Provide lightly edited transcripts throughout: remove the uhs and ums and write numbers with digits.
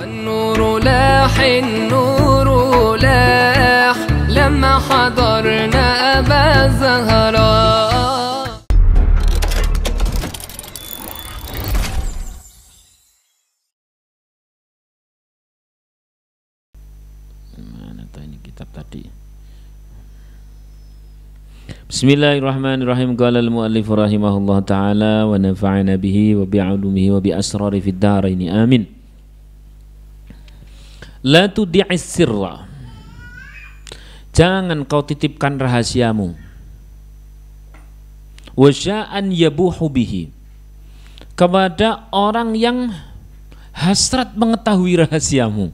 النور لاح النور لاح لما حضرنا أبا زهراء. Mana tuh ini kitab tadi? Bismillahirrahmanirrahim. Qala al-muallif rahimahullah ta'ala wa nafa'ana bihi wa bi'ulumihi wa bi asrari fid dharaini amin. La tudi'is sirra, jangan kau titipkan rahasiamu. Wa sya'an yabuhu bihi, kepada orang yang hasrat mengetahui rahasiamu.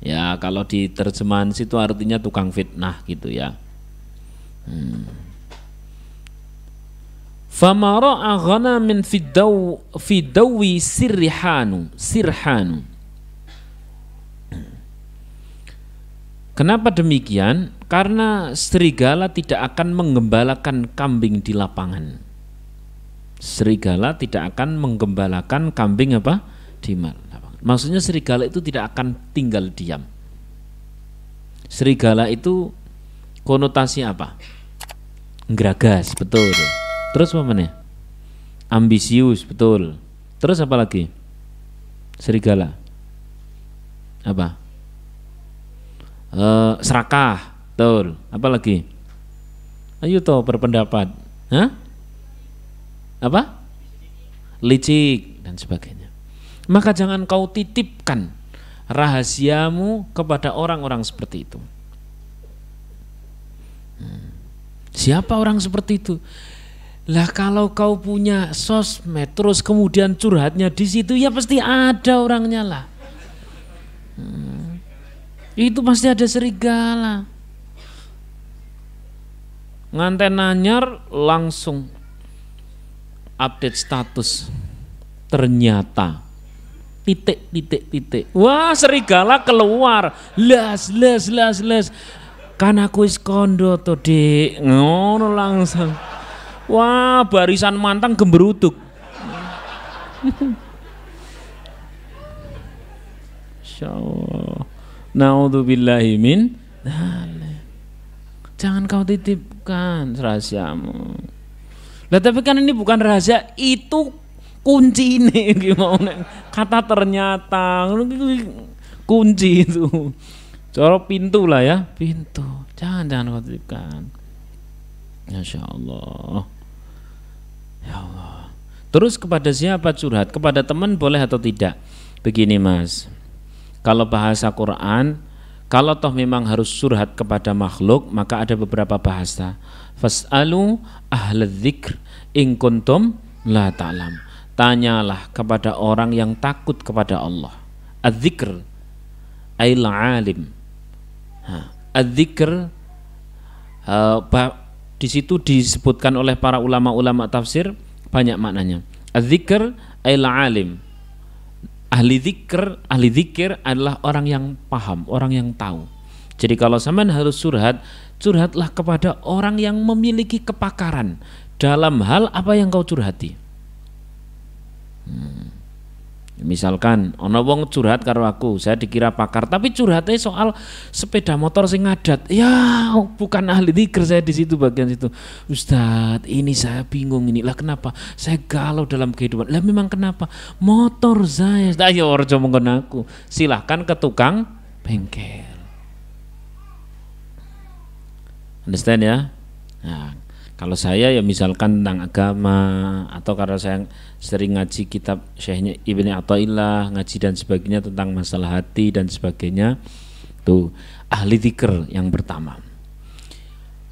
Ya, kalau di terjemahan situ artinya tukang fitnah gitu ya. Fama ra'a ghanamin fi dawi sirhanu. Kenapa demikian? Karena serigala tidak akan menggembalakan kambing di lapangan. Serigala tidak akan menggembalakan kambing apa? Di lapangan. Maksudnya serigala itu tidak akan tinggal diam. Serigala itu konotasi apa? Geragas, betul. Terus apa namanya? Ambisius, betul. Terus apa lagi? Serigala apa? Serakah, betul. Apa lagi? Ayo toh berpendapat. Hah? Apa? Licik dan sebagainya. Maka jangan kau titipkan rahasiamu kepada orang-orang seperti itu. Siapa orang seperti itu? Lah kalau kau punya sosmed terus kemudian curhatnya di situ, ya pasti ada orangnya lah. Itu pasti ada serigala. Nganten nanyar langsung update status. Ternyata titik. Wah, serigala keluar. Las. Kan aku wis kondo to, Dik. Ngono langsung. Wah, barisan mantang gemberuduk. Insyaallah. Naudzubillahi min dzalik. Jangan kau titipkan rahasiamu. Lah tapi kan ini bukan rahasia, itu kunci ini gimana? Kata ternyata kunci itu. Cara pintu lah ya, pintu. Jangan kau titipkan. Masya Allah. Ya Allah. Terus kepada siapa curhat? Kepada teman boleh atau tidak? Begini Mas, kalau bahasa Quran, kalau toh memang harus curhat kepada makhluk, maka ada beberapa bahasa. Fas'alu ahladzikr in kuntum la ta'lam. Tanyalah kepada orang yang takut kepada Allah. Adzikr ail alim. Adzikr di situ disebutkan oleh para ulama-ulama tafsir banyak maknanya. Adzikr ail alim. Ahli zikir adalah orang yang paham, orang yang tahu. Jadi kalau sampean harus curhat, curhatlah kepada orang yang memiliki kepakaran dalam hal apa yang kau curhati. Misalkan ono wong curhat karo aku, saya dikira pakar, tapi curhatnya soal sepeda motor sing ngadat. Ya, bukan ahli zikir saya di situ bagian situ. Ustadz, ini saya bingung ini. Lah kenapa? Saya galau dalam kehidupan. Lah memang kenapa? Motor saya. Ayo orjo menggon aku. Silahkan ke tukang bengkel. Understand ya? Nah, kalau saya ya misalkan tentang agama, atau karena saya sering ngaji kitab Syekhnya Ibnu Athaillah, ngaji dan sebagainya tentang masalah hati dan sebagainya, tuh ahli zikir yang pertama.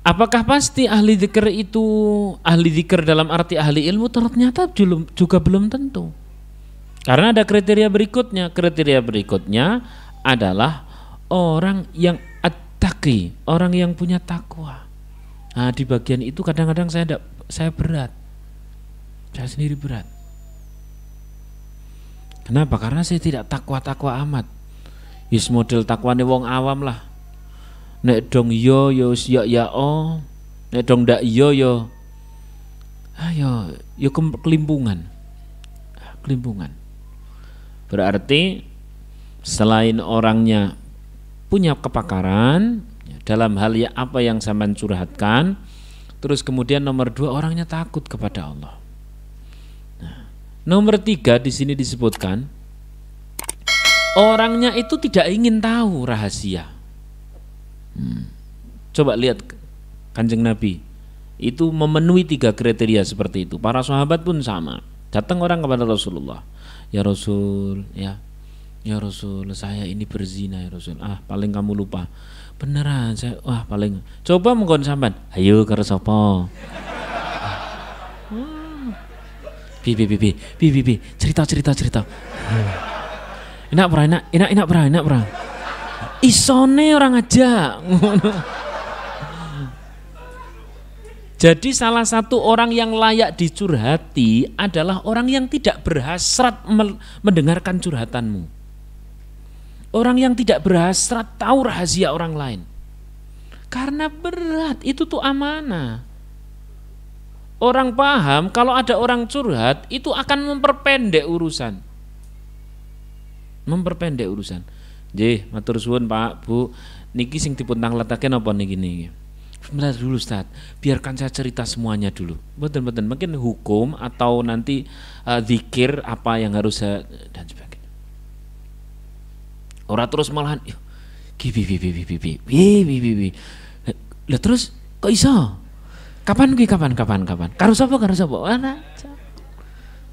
Apakah pasti ahli zikir itu ahli zikir dalam arti ahli ilmu? Ternyata juga belum tentu. Karena ada kriteria berikutnya. Kriteria berikutnya adalah orang yang attaqi, orang yang punya takwa. Nah, di bagian itu kadang-kadang saya berat. Saya sendiri berat. Kenapa? Karena saya tidak takwa-takwa amat. Is model takwane wong awam lah. Nek dong yo ya oh. Nek dong ndak yo ayo kelimpungan. Kelimpungan. Berarti Selain orangnya punya kepakaran dalam hal ya apa yang sampean curhatkan, terus kemudian nomor 2 orangnya takut kepada Allah. Nah, nomor 3 di sini disebutkan orangnya itu tidak ingin tahu rahasia. Coba lihat Kanjeng Nabi itu memenuhi 3 kriteria seperti itu. Para sahabat pun sama. Datang orang kepada Rasulullah, ya Rasul, ya Rasul, saya ini berzina ya Rasul. Paling kamu lupa. Beneran saya, paling. Coba mengkon sampean. Ayo karo sapa? Bi, cerita. Enak pra. Isone orang aja. Jadi salah satu orang yang layak dicurhati adalah orang yang tidak berhasrat mendengarkan curhatanmu. Orang yang tidak berhasrat tahu rahasia orang lain. Karena berat, itu tuh amanah. Orang paham kalau ada orang curhat itu akan memperpendek urusan. Nggih, matur suwun Pak, Bu. Niki sing dipun tangletake napa niki niki? Sebentar dulu Ustaz, biarkan saya cerita semuanya dulu. Betul, mungkin hukum atau nanti zikir apa yang harus saya dan sebagainya. Orang terus malahan, bi. Lah terus kok iso? Kapan? Karo sapa?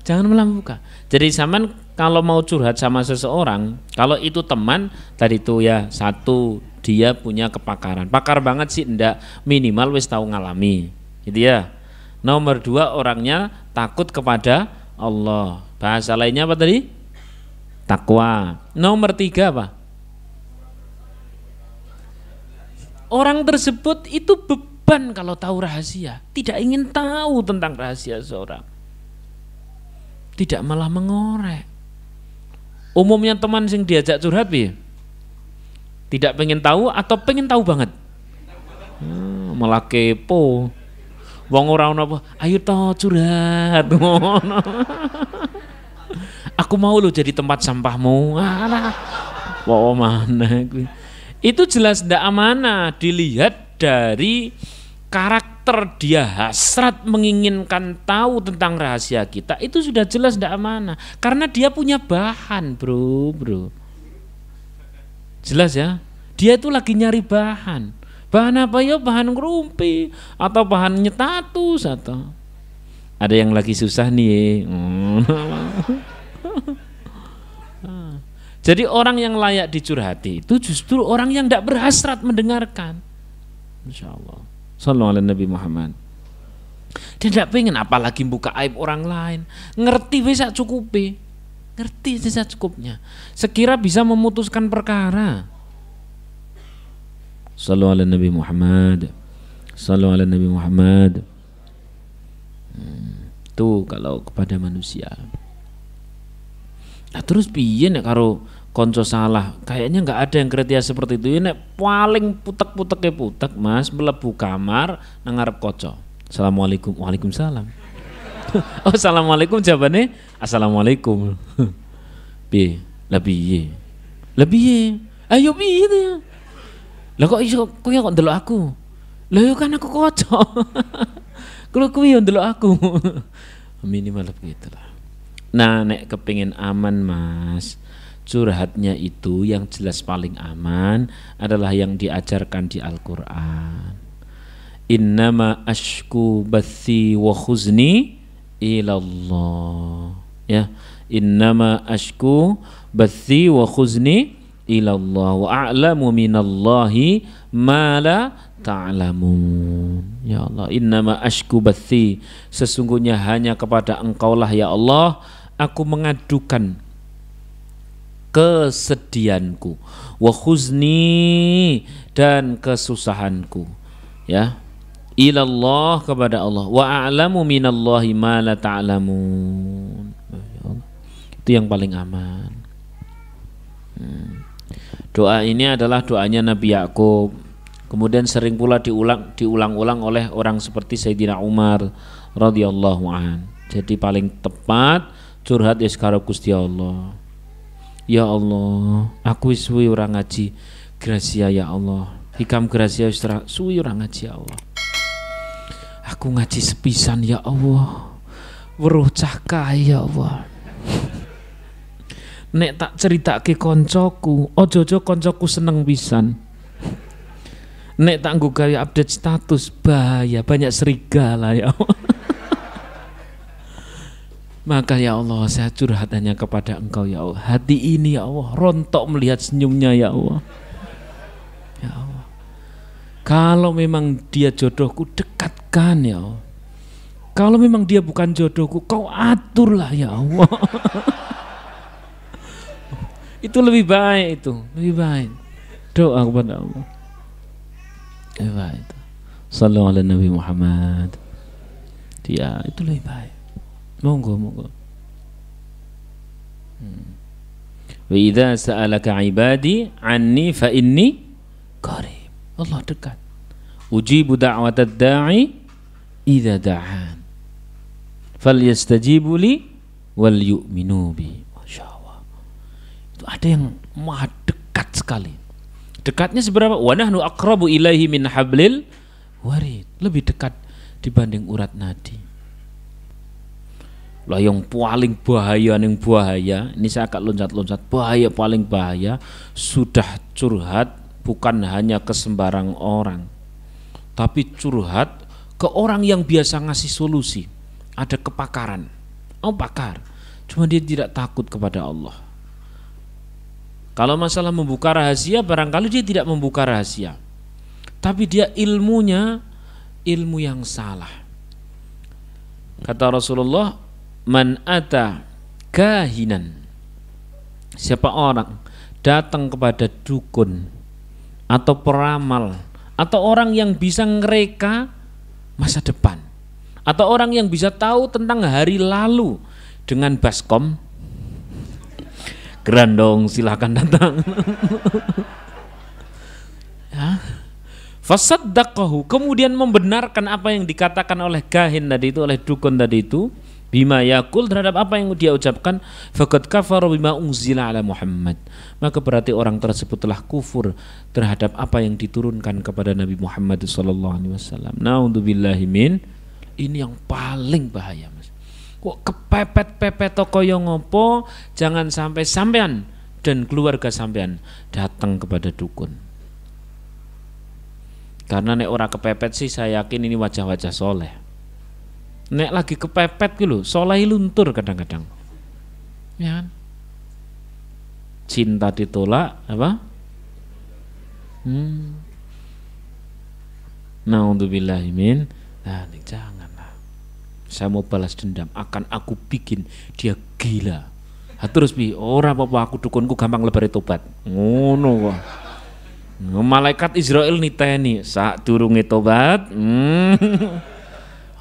Jangan melampukan. Jadi sampean kalau mau curhat sama seseorang, kalau itu teman, tadi itu ya satu dia punya kepakaran. Pakar banget sih ndak, minimal wis tahu ngalami. Gitu ya. Nomor 2 orangnya takut kepada Allah. Bahasa lainnya apa tadi? Takwa. Nomor 3 apa? Orang tersebut itu beban kalau tahu rahasia, tidak ingin tahu tentang rahasia seorang, tidak malah mengorek. Umumnya teman sing diajak curhat tidak pengen tahu atau pengen tahu banget, malah kepo. Wong ora ono apa, ayo toh curhat. Aku mau lo jadi tempat sampahmu. Mana gue. Itu jelas ndak amanah. Dilihat dari karakter dia hasrat menginginkan tahu tentang rahasia kita, itu sudah jelas ndak amanah. Karena dia punya bahan, bro. Jelas ya. Dia itu lagi nyari bahan. Bahan apa ya? Bahan ngerumpi atau bahan nyetatus atau ada yang lagi susah nih. Jadi orang yang layak dicurhati itu justru orang yang tidak berhasrat mendengarkan. Masya Allah. Sallallahu alaihi Nabi Muhammad. Dia tidak pengen apalagi buka aib orang lain. Ngerti bisa cukupi. Ngerti bisa cukupnya. Sekira bisa memutuskan perkara. Sallallahu alaihi Nabi Muhammad. Sallallahu alaihi Nabi Muhammad. Tuh kalau kepada manusia. Nah terus piye nek karo konco salah, kayaknya nggak ada yang kriteria seperti itu. Nek paling putek Mas mlebu kamar nang ngarep kaca. Assalamualaikum. Waalaikumsalam. Oh assalamualaikum jawabannya assalamualaikum. Piye? Lah piye? Ayo piye to ya? Lah kok iso kowe kok ndelok aku? Lah yo kan aku kaca. Kalau kowe yo ndelok aku. Minimal begitu lah. Nah, nek kepingin aman Mas, curhatnya itu yang jelas paling aman adalah yang diajarkan di Al-Quran. Innama ashku bathi wa khuzni ilallah. Ya, innama ashku bathi wa khuzni ilallah wa a'lamu minallahi ma la ta'lamun. Ya Allah, innama ashku bathi, sesungguhnya hanya kepada Engkaulah ya Allah aku mengadukan kesedihanku, wa khuzni, dan kesusahanku, ya, ilallah, kepada Allah, wa a'lamu minallahi ma la ta'lamun. Itu yang paling aman. Doa ini adalah doanya Nabi Yakub, kemudian sering pula diulang-ulang oleh orang seperti Sayyidina Umar radhiyallahu an. Jadi paling tepat curhat ya karo Gusti Allah. Ya Allah, aku wis suwi ora ngaji Gracia ya Allah. Hikam Gracia wis suwi ora ngaji ya Allah. Aku ngaji sepisan ya Allah. Weruh cah kae ya Allah. Nek tak ceritake koncoku, ojo-ojo koncoku seneng pisan. Nek tak nggo gawe update status bahaya, banyak serigala ya Allah. Maka ya Allah, saya curhat hanya kepada Engkau ya Allah. Hati ini ya Allah rontok melihat senyumnya ya Allah. Ya Allah, kalau memang dia jodohku, dekatkan ya Allah. Kalau memang dia bukan jodohku, Kau aturlah ya Allah. Itu lebih baik, itu lebih baik. Doa kepada Allah. Lebih baik itu. Sallallahu alaihi Nabi Muhammad. Dia itu lebih baik. Monggo. Wa idza sa'alaka ibadi anni fa inni qarib. Allah dekat. Ujibu da'watad da'i idza da'an. Falyastajibu li wal yu'minu bi. Masyaallah. Itu ada yang maha dekat sekali. Dekatnya seberapa? Wa nahnu aqrabu ilaihi min hablil warid. Lebih dekat dibanding urat nadi. Lah yang paling bahaya ini saya akan loncat-loncat, bahaya paling bahaya sudah curhat bukan hanya ke sembarang orang, tapi curhat ke orang yang biasa ngasih solusi, ada kepakaran. Pakar, cuma dia tidak takut kepada Allah. Kalau masalah membuka rahasia, barangkali dia tidak membuka rahasia, tapi dia ilmunya ilmu yang salah. Kata Rasulullah, man ata kahinan, siapa orang datang kepada dukun atau peramal atau orang yang bisa ngereka masa depan atau orang yang bisa tahu tentang hari lalu dengan baskom, keren dong, silahkan datang. Ya. Fasaddaqahu, kemudian membenarkan apa yang dikatakan oleh kahin tadi itu, oleh dukun tadi itu, bima yakul, terhadap apa yang dia ucapkan, faqad kafara bima unzila ala Muhammad, maka berarti orang tersebut telah kufur terhadap apa yang diturunkan kepada Nabi Muhammad sallallahu alaihi wasallam. Naudzubillahi min, ini yang paling bahaya Mas. Kok kepepet-pepet toko yang ngopo, jangan sampai sampean dan keluarga sampean datang kepada dukun. Karena nek ora kepepet sih saya yakin ini wajah-wajah soleh. Nek lagi kepepet gitu, soleh luntur kadang-kadang. Ya kan? Cinta ditolak apa? Naudzubillahi min. Nah, janganlah. Saya mau balas dendam, akan aku bikin dia gila. Terus bi, ora apa-apa, aku dukunku gampang lebare tobat. Ngono kok. Malaikat Israel niteni sak durunge tobat.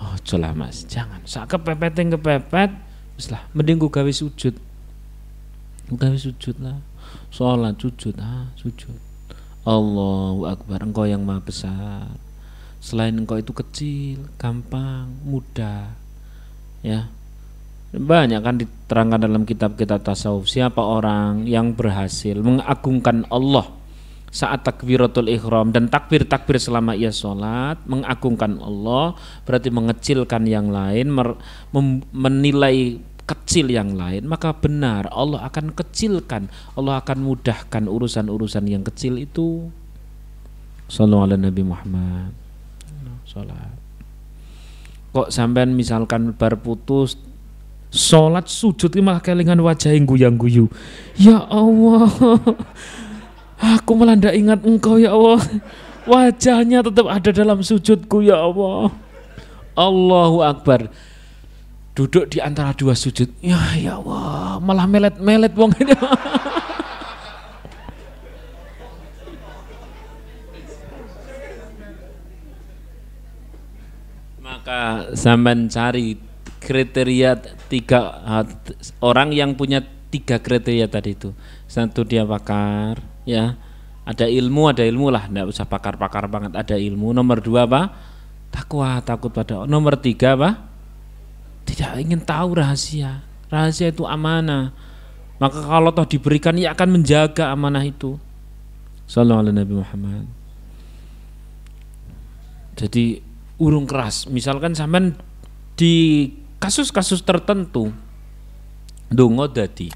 Oh, colah Mas, jangan. Sak kepepet, wis lah, mending ku gawe sujud. Gawe sujud lah. Salat sujud, sujud. Allahu Akbar, Engkau yang Maha Besar. Selain Engkau itu kecil, gampang, mudah. Ya. Banyak kan diterangkan dalam kitab-kitab tasawuf, siapa orang yang berhasil mengagungkan Allah saat takbiratul ihram dan takbir-takbir selama ia sholat, mengagungkan Allah berarti mengecilkan yang lain, menilai kecil yang lain, maka benar Allah akan kecilkan, Allah akan mudahkan urusan-urusan yang kecil itu. Sallallahu alaihi Nabi Muhammad. Sholat. Kok sampean misalkan bar putus sholat sujud malah kelingan wajah yang guyang-guyu. Ya Allah, aku malah ndak ingat Engkau ya Allah. Wajahnya tetap ada dalam sujudku ya Allah. Allahu Akbar. Duduk di antara dua sujud. Ya Allah, malah melet-melet wong ini. Maka sampean cari kriteria orang yang punya 3 kriteria tadi itu. Satu, dia pakar, ya, ada ilmu lah, tidak usah pakar-pakar banget, ada ilmu. Nomor 2 apa? Takwa, takut pada. Nomor 3 apa? Tidak ingin tahu rahasia. Rahasia itu amanah. Maka kalau toh diberikan, ia akan menjaga amanah itu. Sallallahu alaihi Nabi Muhammad. Jadi urung keras. Misalkan sampean di kasus-kasus tertentu ndonga dadi,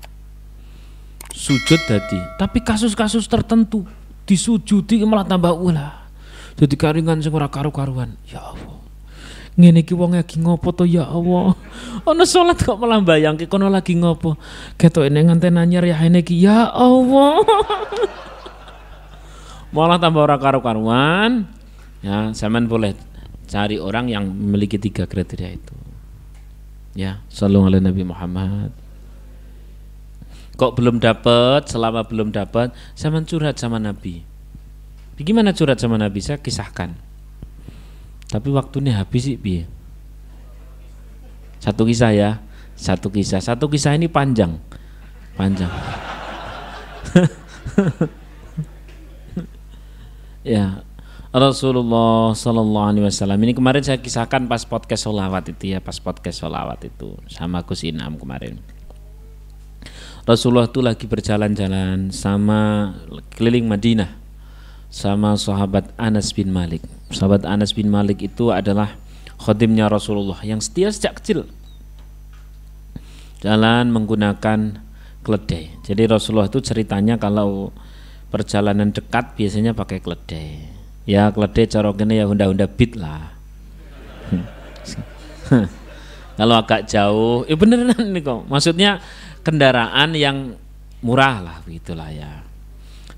sujud dadi, tapi kasus-kasus tertentu disujudi malah tambah ulah. Jadi karingan sing ora karu-karuan. Ya Allah. Ngene iki wong lagi ngopo to ya Allah. Ana salat kok malah mbayangke kono lagi ngopo. Ketoke ning nganten anyar ya ini iki ya Allah. Malah tambah ora karu-karuan. Ya, sampean boleh cari orang yang memiliki 3 kriteria itu. Ya, sallallahu alaihi Nabi Muhammad. Kok belum dapat? Selama belum dapat, sampean curhat sama Nabi. Bagaimana curhat sama Nabi? Saya kisahkan. Tapi waktunya habis sih, piye? Satu kisah ya, satu kisah ini panjang. Ya, Rasulullah Sallallahu Alaihi Wasallam ini kemarin saya kisahkan pas podcast sholawat itu ya, sama Gus Inam kemarin. Rasulullah itu lagi berjalan-jalan sama keliling Madinah sama sahabat Anas bin Malik. Sahabat Anas bin Malik itu adalah khadimnya Rasulullah yang setia sejak kecil. Jalan menggunakan keledai. Jadi Rasulullah itu ceritanya kalau perjalanan dekat biasanya pakai keledai. Ya keledai cara kene ya Honda Beat lah. Kalau agak jauh, beneran nih kok. Maksudnya kendaraan yang murah lah, begitulah ya.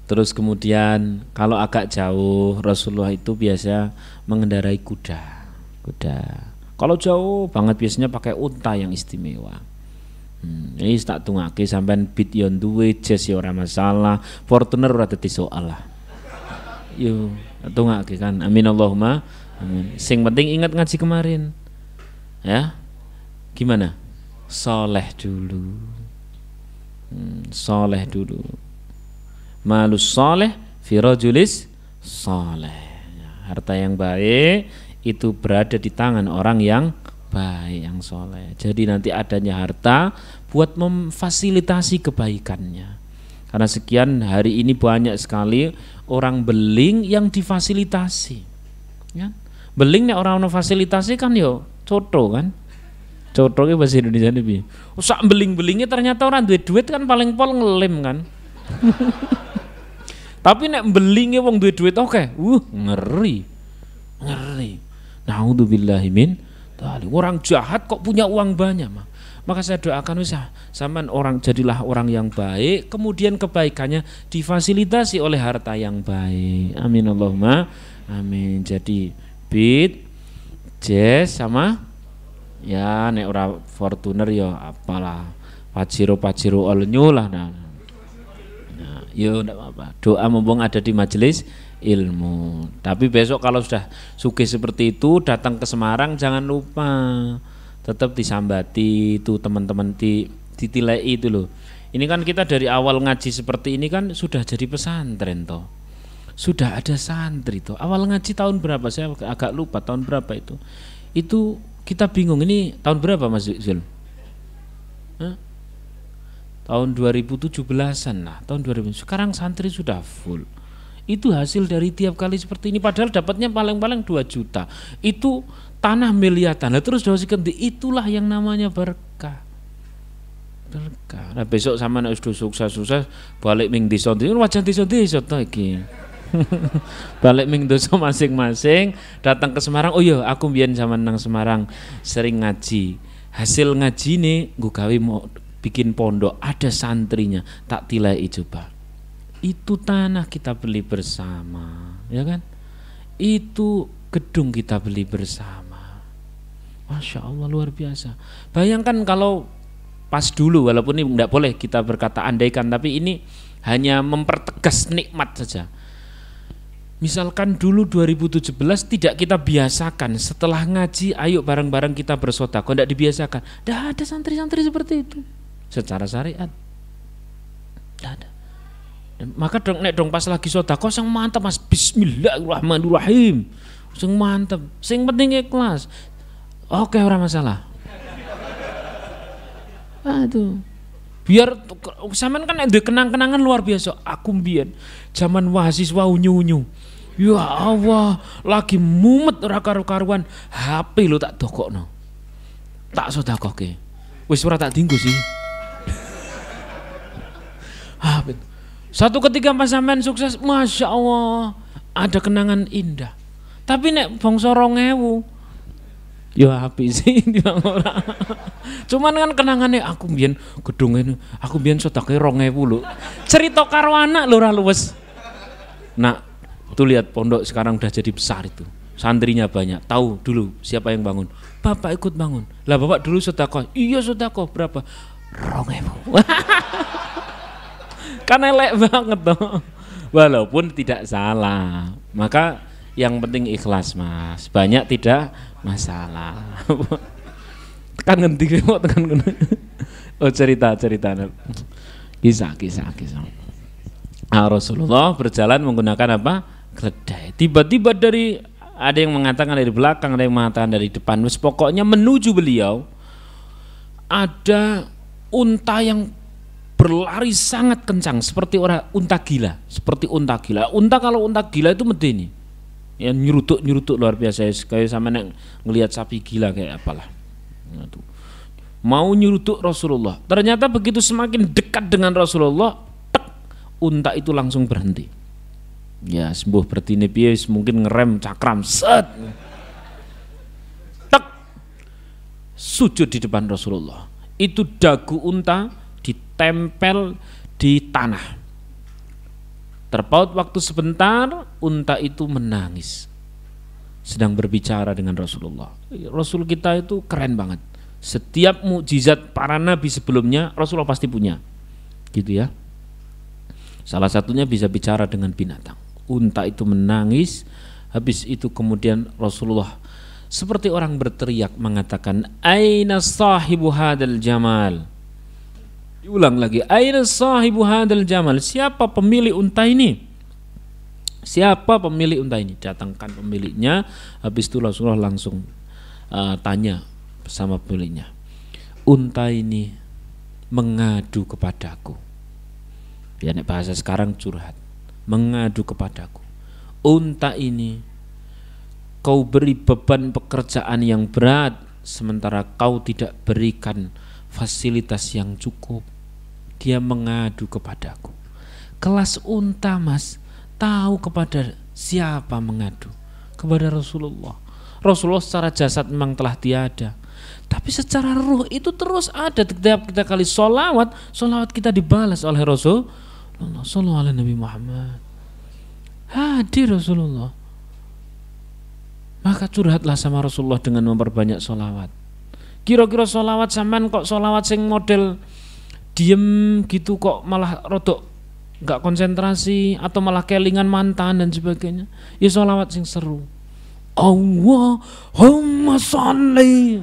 Terus kemudian kalau agak jauh Rasulullah itu biasa mengendarai kuda. Kalau jauh banget biasanya pakai unta yang istimewa. Ini tak tungake sampean Beat yo duwe, Jazz yo ora masalah, Fortuner ora dadi soal lah. Yo tungake kan. Amin Allahumma amin. Sing penting ingat ngaji kemarin. Ya. Gimana? Soleh dulu. Soleh dulu. Malus soleh fi rajulis soleh. Harta yang baik itu berada di tangan orang yang baik, yang soleh. Jadi nanti adanya harta buat memfasilitasi kebaikannya. Karena sekian hari ini banyak sekali orang beling yang difasilitasi. Ya? Beling nek orang fasilitasi kan yo coto kan. Coto ki bahasa Indonesia nih. Sak beling-belingnya ternyata orang duit kan paling pol ngelem kan. Tapi nek belingnya wong duit oke. Ngeri. Naudzubillahi min dzalik. Orang jahat kok punya uang banyak mah. Maka saya doakan sampean jadilah orang yang baik, kemudian kebaikannya difasilitasi oleh harta yang baik. Amin Allahumma amin. Jadi Beat, Jazz sama ya nek ora Fortuner ya apalah Pajero all new lah. Nah, yo enggak apa-apa. Doa mumpung ada di majelis ilmu. Tapi besok kalau sudah sugih seperti itu datang ke Semarang jangan lupa tetap disambati itu teman-teman ditilai itu loh. Ini kan kita dari awal ngaji seperti ini kan sudah jadi pesantren toh. Sudah ada santri toh. Awal ngaji tahun berapa? Saya agak lupa tahun berapa itu. Itu kita bingung ini tahun berapa Mas Zul? Tahun 2017-an lah, tahun 2000. Sekarang santri sudah full. Itu hasil dari tiap kali seperti ini, padahal dapatnya paling-paling 2 juta. Itu tanah miliaran. Nah, terus itulah yang namanya berkah. Nah, besok sama nek sudah sukses balik ming desa wajah desa to iki. Balik ming desa masing-masing datang ke Semarang. Oh iya, aku mbiyen zaman nang Semarang sering ngaji. Hasil ngaji nih nggo gawe mau bikin pondok, ada santrinya, tak tilai coba. Itu tanah kita beli bersama, ya kan? Itu gedung kita beli bersama. Masya Allah luar biasa. Bayangkan kalau pas dulu, walaupun ini tidak boleh kita berkata andaikan, tapi ini hanya mempertegas nikmat saja. Misalkan dulu 2017 tidak kita biasakan, setelah ngaji ayo bareng-bareng kita bersedekah, tidak dibiasakan. Tidak ada santri-santri seperti itu secara syariat. Tidak ada. Maka dong pas lagi sedekah yang mantap Mas, bismillahirrahmanirrahim. Sing mantap, sing penting ikhlas. Oke, ora masalah. Aduh. Biar sampean kan ada kenang-kenangan luar biasa. Aku mbiyen zaman mahasiswa unyu-unyu. Ya Allah, lagi mumet ora karo-karuan, HP lo tak dokokno. Tak sedekahke. Wis ora tak dinggo sih. Satu ketika pas sampean sukses, Masya Allah, ada kenangan indah. Tapi nek bangsa 2000, ya api sih bang orang. Cuman kan kenangannya aku biyen gedung ini, aku biyen sedekah 2000 lho. Cerita karo anak lho ora luwes. Nah, tuh lihat pondok sekarang udah jadi besar itu. Santrinya banyak. Tahu dulu siapa yang bangun? Bapak ikut bangun. Lah bapak dulu sedekah. Iya sedekah berapa? 2000. Kan elek banget toh. Walaupun tidak salah. Maka yang penting ikhlas Mas. Banyak tidak masalah. Tekan ngendi kok tekan ngono. Oh cerita. Kisah. Rasulullah berjalan menggunakan apa? Keledai. Tiba-tiba dari ada yang mengatakan dari belakang, ada yang mengatakan dari depan. Pokoknya menuju beliau ada unta yang berlari sangat kencang seperti unta gila. Unta kalau unta gila itu medeni. Ya nyurutuk luar biasa kayak sama nek ngelihat sapi gila kayak apalah. Nah, mau nyurutuk Rasulullah. Ternyata begitu semakin dekat dengan Rasulullah, tek, unta itu langsung berhenti. Ya sembuh bertine piye mungkin ngerem cakram set. Tek. Sujud di depan Rasulullah. Itu dagu unta ditempel di tanah. Terpaut waktu sebentar, unta itu menangis. Sedang berbicara dengan Rasulullah. Rasul kita itu keren banget. Setiap mukjizat para nabi sebelumnya Rasulullah pasti punya. Gitu ya. Salah satunya bisa bicara dengan binatang. Unta itu menangis, habis itu kemudian Rasulullah seperti orang berteriak mengatakan, "Aina sahibu hadal jamal?" Diulang lagi, "Aina sahibu hadal jamal?" Siapa pemilik unta ini? Siapa pemilik unta ini? Datangkan pemiliknya. Habis itu Rasulullah langsung tanya sama pemiliknya, "Unta ini mengadu kepadaku." Ya nek bahasa sekarang curhat. Mengadu kepadaku, unta ini kau beri beban pekerjaan yang berat sementara kau tidak berikan fasilitas yang cukup. Dia mengadu kepadaku. Kelas unta Mas, tahu kepada siapa mengadu? Kepada Rasulullah. Rasulullah secara jasad memang telah tiada, tapi secara ruh itu terus ada. Setiap kita kali sholawat kita dibalas oleh Rasulullah. Sallallahu alaihi Nabi Muhammad. Hadir Rasulullah. Maka curhatlah sama Rasulullah dengan memperbanyak sholawat. Kira-kira sholawat sampean kok sholawat sing model diem gitu kok malah rodok gak konsentrasi atau malah kelingan mantan dan sebagainya. Ya sholawat sing seru. Allahumma sholli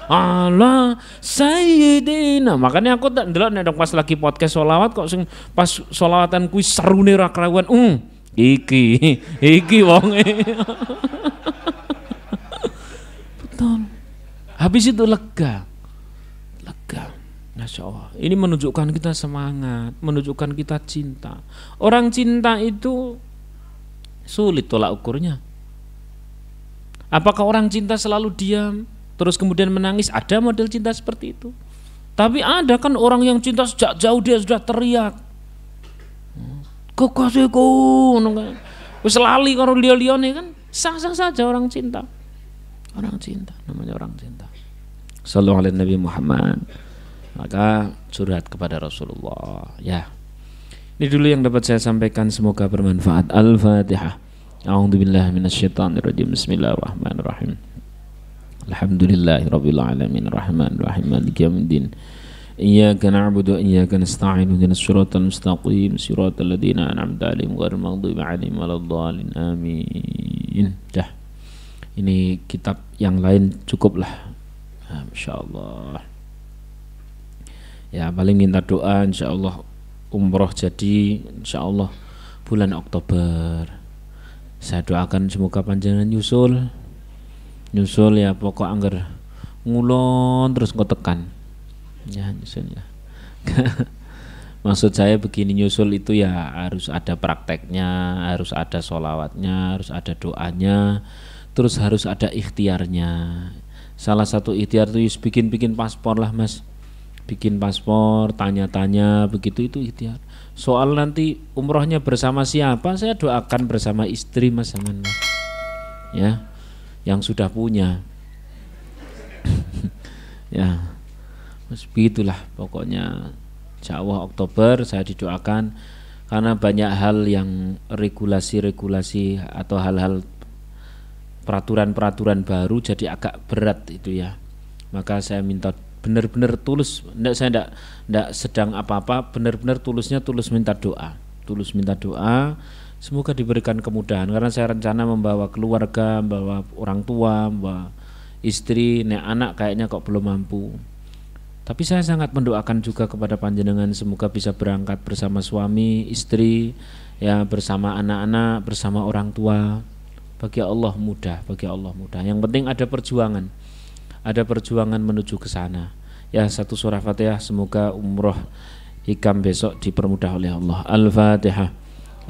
ala sayyidina. Makanya aku tak ndelok nek pas lagi podcast sholawat kok sing pas sholawatan kuwi serune ra krawuan. Iki wonge. Betul. Habis itu lega. Masya Allah. Ini menunjukkan kita semangat, menunjukkan kita cinta. Orang cinta itu sulit tolak ukurnya. Apakah orang cinta selalu diam terus kemudian menangis? Ada model cinta seperti itu. Tapi ada kan orang yang cinta sejak jauh dia sudah teriak, kekasihku, wis lali karo liya-liyane kan. Sah-sah saja orang cinta. Orang cinta, namanya orang cinta. Sallallahu alaihi Nabi Muhammad. Maka curhat kepada Rasulullah. Ya. Ini dulu yang dapat saya sampaikan, semoga bermanfaat. Al-Fatihah. A'udzubillahi minasyaitonirrajim. Bismillahirrahmanirrahim. Alhamdulillahirabbil alamin arrahmanir rahim maliki yaumiddin. Iyyaka na'budu wa iyyaka nasta'in ihdinas siratal mustaqim siratal ladzina an'amta 'alaihim ghairil maghdubi 'alaihim waladdallin. Amin. Dah. Ini kitab yang lain cukuplah. Insyaallah. Ya paling minta doa insyaallah umroh jadi insyaallah bulan Oktober. Saya doakan semoga panjenengan nyusul ya, pokok angger ngulon terus engko tekan. Ya nyusul ya. Maksud saya begini, nyusul itu ya harus ada prakteknya, harus ada sholawatnya, harus ada doanya, terus harus ada ikhtiarnya. Salah satu ikhtiar itu bikin paspor lah mas, bikin paspor, tanya-tanya begitu, itu ikhtiar. Soal nanti umrohnya bersama siapa, saya doakan bersama istri mas, jangan mas, ya, yang sudah punya. Ya, mas, begitulah pokoknya. Insya Allah Oktober saya didoakan, karena banyak hal yang regulasi atau hal-hal peraturan baru jadi agak berat itu ya. Maka saya minta benar-benar tulus, saya enggak sedang apa-apa, benar-benar tulus minta doa, semoga diberikan kemudahan, karena saya rencana membawa keluarga, membawa orang tua, membawa istri, anak kayaknya kok belum mampu. Tapi saya sangat mendoakan juga kepada panjenengan, semoga bisa berangkat bersama suami, istri, ya, bersama anak-anak, bersama orang tua. Bagi Allah mudah. Yang penting ada perjuangan menuju ke sana. Ya, satu surah Fatihah, semoga umroh Hikam besok dipermudah oleh Allah. Al-Fatihah.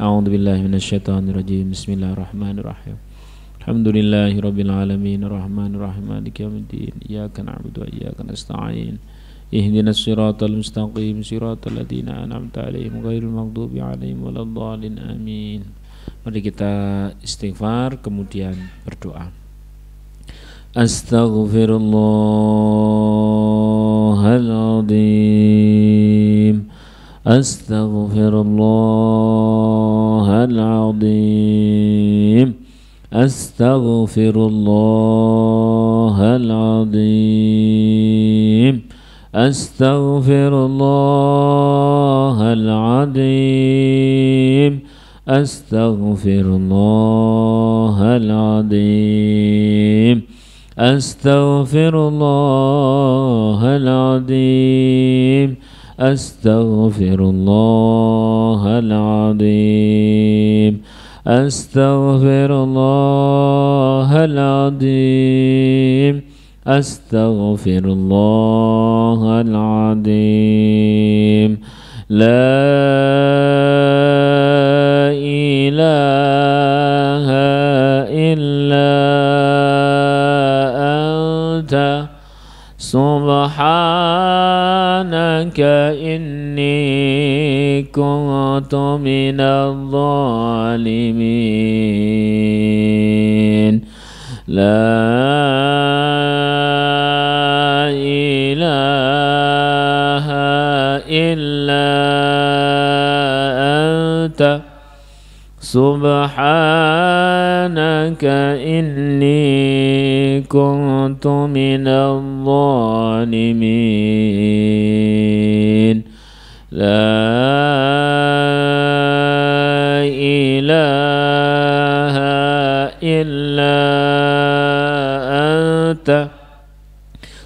A'udzubillahi minasyaitonirrajim. Bismillahirrahmanirrahim. Alhamdulillahirabbil alamin, arrahmanir rahim, maliki yaumiddin. Iyyaka na'budu wa iyyaka nasta'in. Ihdinas siratal mustaqim, siratal ladzina an'amta 'alaihim ghairil maghdubi 'alaihim waladdallin. Amin. Mari kita istighfar kemudian berdoa. Astaghfirullahaladzim, astaghfirullahaladzim, astaghfirullahaladzim, astaghfirullahaladzim, astaghfirullahaladzim, astaghfirullahaladzim, astaghfirullahaladzim, astaghfirullahaladzim, astaghfirullahaladzim. La ilaha illa anta subhanaka inni kuntu minadh dhalimin. La ilaha illa anta subhanaka inni kuntu minadh dhalimin. La ilaha illa anta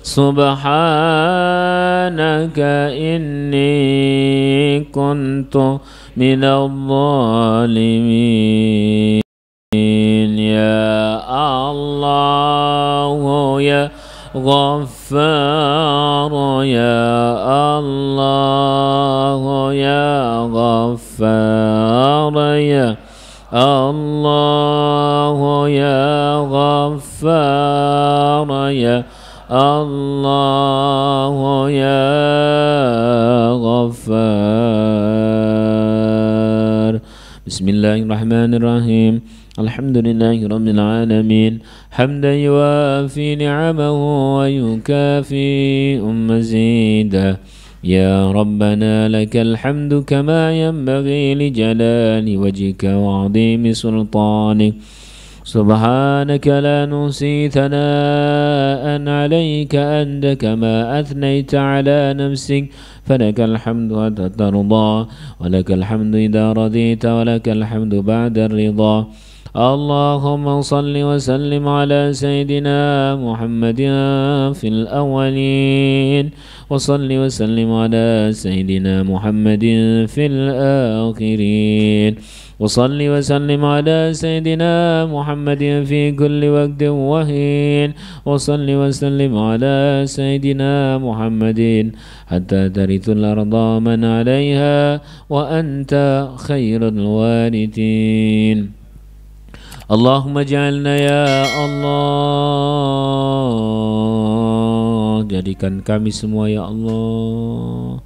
subhanaka inni kuntu minadh dhalimin. Ya Allah ya Ghaffar, ya Allah ya Ghaffar, ya Allah ya Ghaffar, ya Allah ya Ghaffar. Bismillahirrahmanirrahim. Alhamdulillahi rabbil alamin, hamdan yuwafi ni'amahu wa yukafi mazida. Ya Rabbana lakal hamdu kama yanbaghi li jalali wajhika wa 'azimi sultanik. Subhanaka la nuhsi thana'an 'alayka anta kama athnayta 'ala nafsik. Falakal hamdu hatta tarda, wa lakal hamdu idza radita, wa lakal hamdu ba'da ar-ridha. اللهم صل وسلم على سيدنا محمد في الأولين وصل وسلم على سيدنا محمد في الآخرين وصل وسلم على سيدنا محمد في كل وقت وحين وصل وسلم على سيدنا محمد حتى ترث الأرض من عليها وأنت خير الوارثين اللهم اجعلنا ya Allah, jadikan kami semua ya Allah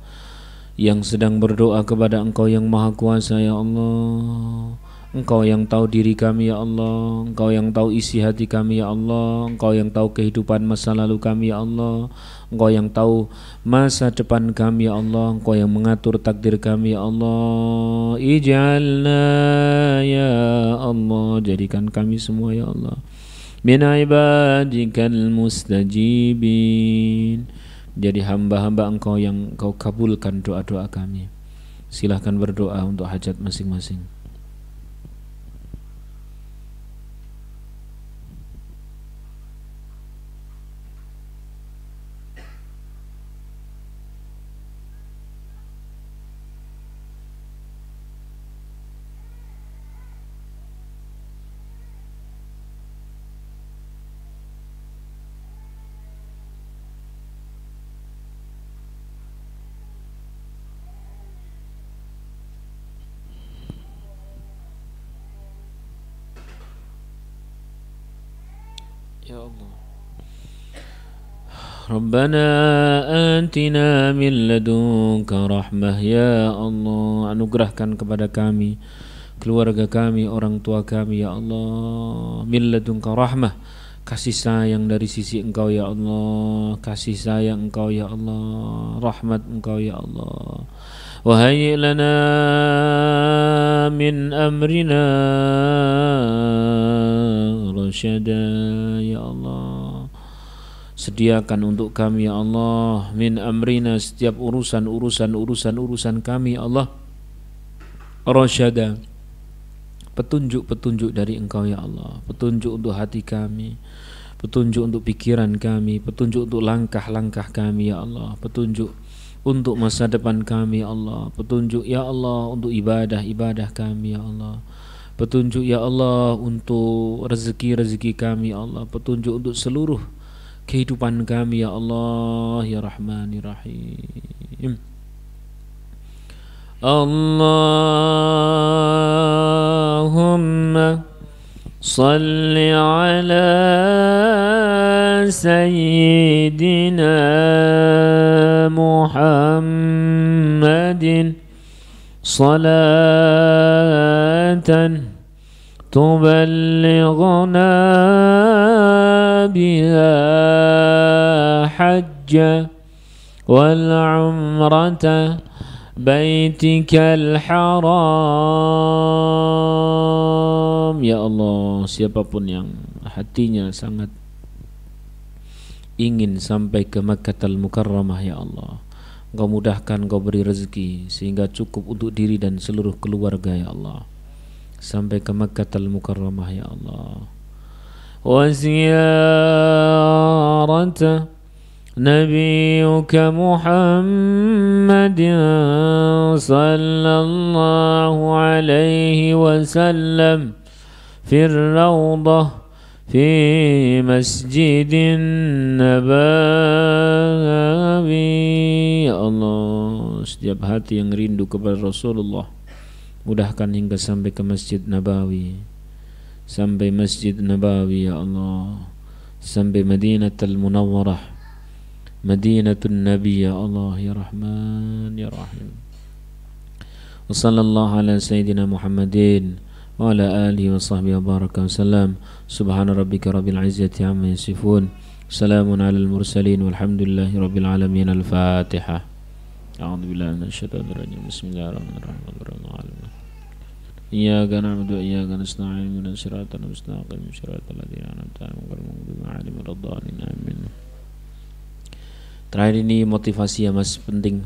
yang sedang berdoa kepada Engkau yang Maha Kuasa ya Allah. Engkau yang tahu diri kami ya Allah, Engkau yang tahu isi hati kami ya Allah, Engkau yang tahu kehidupan masa lalu kami ya Allah, Engkau yang tahu masa depan kami ya Allah, Engkau yang mengatur takdir kami ya Allah. Ij'alna ya Allah, jadikan kami semua ya Allah min ibadikal mustajibin, jadi hamba-hamba Engkau yang Engkau kabulkan doa-doa kami. Silahkan berdoa untuk hajat masing-masing. Ya Allah. Rabbana atina min ladunka rahmah ya Allah, anugerahkan kepada kami, keluarga kami, orang tua kami ya Allah, min ladunka rahmah, kasih sayang dari sisi Engkau ya Allah, kasih sayang Engkau ya Allah, rahmat Engkau ya Allah. Wahai lana min amrina rasyada ya Allah, sediakan untuk kami ya Allah min amrina, setiap urusan kami ya Allah, rasyada, petunjuk dari Engkau ya Allah, petunjuk untuk hati kami, petunjuk untuk pikiran kami, petunjuk untuk langkah-langkah kami ya Allah, petunjuk untuk masa depan kami ya Allah, petunjuk ya Allah untuk ibadah kami ya Allah, petunjuk ya Allah untuk rezeki kami ya Allah, petunjuk untuk seluruh kehidupan kami ya Allah ya Rahman ya Rahim. Allahumma salli ala sayyidina Muhammadin salatan tuballighuna biha hajja wal umrata baitikal haram. Ya Allah, siapapun yang hatinya sangat ingin sampai ke Makkahul Mukarramah ya Allah, Engkau mudahkan, Engkau beri rezeki sehingga cukup untuk diri dan seluruh keluarga ya Allah, sampai ke Makkahul Mukarramah ya Allah. Wa ziyarata nabiyyuka Muhammadin sallallahu alaihi wasallam fir rawdah fi masjidin nabawi. Ya Allah, setiap hati yang rindu kepada Rasulullah mudahkan hingga sampai ke Masjid Nabawi, sampai Masjid Nabawi ya Allah, sampai Madinatul Munawwarah, Madinatun Nabi ya Allah ya Rahman ya Rahim. Wa sallallahu ala sayyidina Muhammadin wa ala alihi wa sahbihi wa baraka wa salam. Subhana rabbika rabbil izzati amma yasifun, salamun alal mursalin walhamdulillahi rabbil alamin. Al-Fatihah. A'udzu billahi minasyaitonir rajim. Bismillahirrahmanirrahim. Iyyaka na'budu wa iyyaka nasta'in, ihdinas siratal mustaqim, siratal ladzina an'amta 'alaihim ghairil maghdubi 'alaihim waladdallin. Amin. Terakhir ini motivasi ya Mas, penting.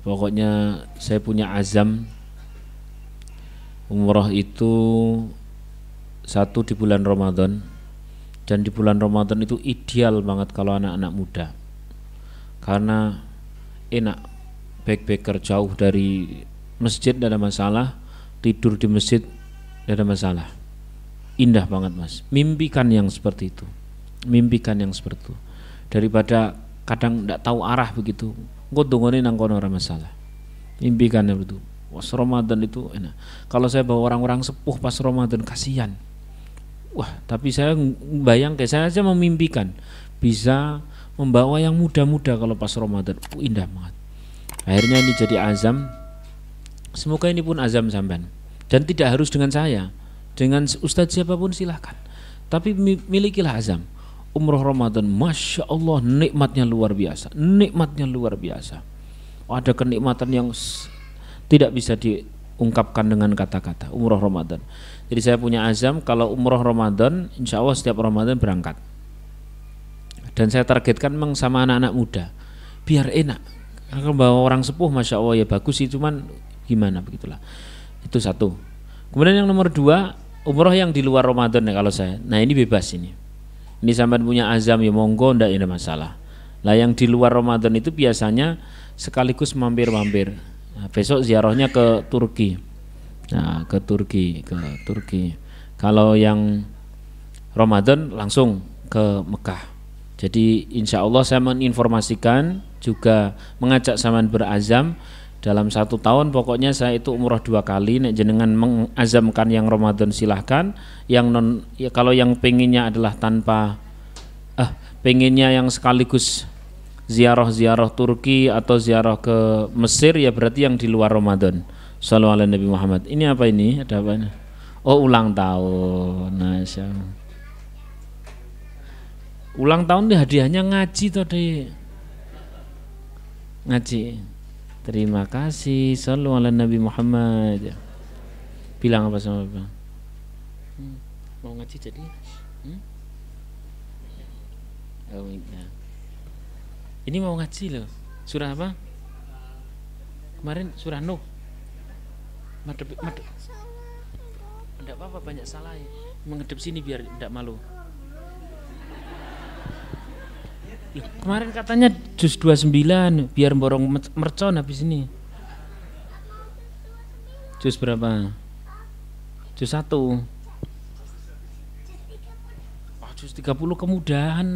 Pokoknya saya punya azam Umroh itu satu di bulan Ramadan, dan di bulan Ramadan itu ideal banget kalau anak-anak muda, karena enak, backpacker jauh dari masjid tidak ada masalah, tidur di masjid tidak ada masalah, indah banget mas. Mimpikan yang seperti itu, mimpikan yang seperti itu, daripada kadang tidak tahu arah begitu, engko dongone nang kono ora masalah. Mimpikan yang begitu. Pas Ramadan itu enak. Kalau saya bawa orang-orang sepuh pas Ramadan kasihan. Wah, tapi saya bayangkan, saya aja memimpikan bisa membawa yang muda-muda kalau pas Ramadan. Indah banget. Akhirnya ini jadi azam. Semoga ini pun azam sampean. Dan tidak harus dengan saya, dengan ustadz siapapun silahkan. Tapi milikilah azam. Umroh Ramadan, masya Allah, nikmatnya luar biasa. Nikmatnya luar biasa. Ada kenikmatan yang tidak bisa diungkapkan dengan kata-kata. Umroh Ramadan. Jadi saya punya azam kalau umroh Ramadan, insya Allah setiap Ramadan berangkat. Dan saya targetkan memang sama anak-anak muda, biar enak. Kalau bawa orang sepuh, masya Allah ya bagus sih, cuman gimana begitulah. Itu satu. Kemudian yang nomor dua, umroh yang di luar Ramadan ya kalau saya. Nah ini bebas ini. Ini sampai punya azam ya monggo, ndak ada masalah. Lah yang di luar Ramadan itu biasanya sekaligus mampir-mampir. Nah, besok ziarahnya ke Turki. Nah, ke Turki. Kalau yang Ramadan langsung ke Mekah. Jadi insya Allah saya menginformasikan, juga mengajak saman berazam dalam 1 tahun pokoknya saya itu umroh 2 kali. Nek jenengan mengazamkan yang Ramadan silahkan. Yang non ya, kalau yang pengennya adalah tanpa pengennya yang sekaligus ziarah Turki atau ziarah ke Mesir, ya berarti yang di luar Ramadan. Shallallahu alaihi Nabi Muhammad. Ini apa ini? Ada apa ini? Oh, ulang tahun. Nah, ulang tahun deh, hadiahnya ngaji tadi. Ngaji. Terima kasih. Shallallahu alaihi Nabi Muhammad. Bilang apa sama Bapak? Mau ngaji jadi? Oh, iya. Ini mau ngaji loh. Surah apa? Kemarin surah Nuh. Madep. Enggak apa-apa, banyak salah ya. Mengedep sini biar enggak malu. Loh, kemarin katanya juz 29 biar borong mercon habis ini. Juz berapa? Juz 1. Oh, juz 30 kemudahan.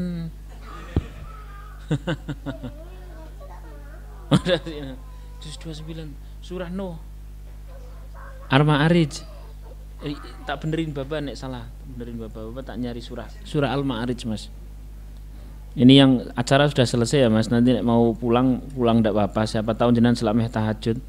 Juz 29 surah Nuh. Al-Ma'arij. Tak benerin Bapak nek salah. Benerin Bapak tak nyari surah Al-Ma'arij Mas. Ini yang acara sudah selesai ya Mas. Nanti nek mau pulang ndak apa-apa. Siapa tahu jenengan selameh tahajud.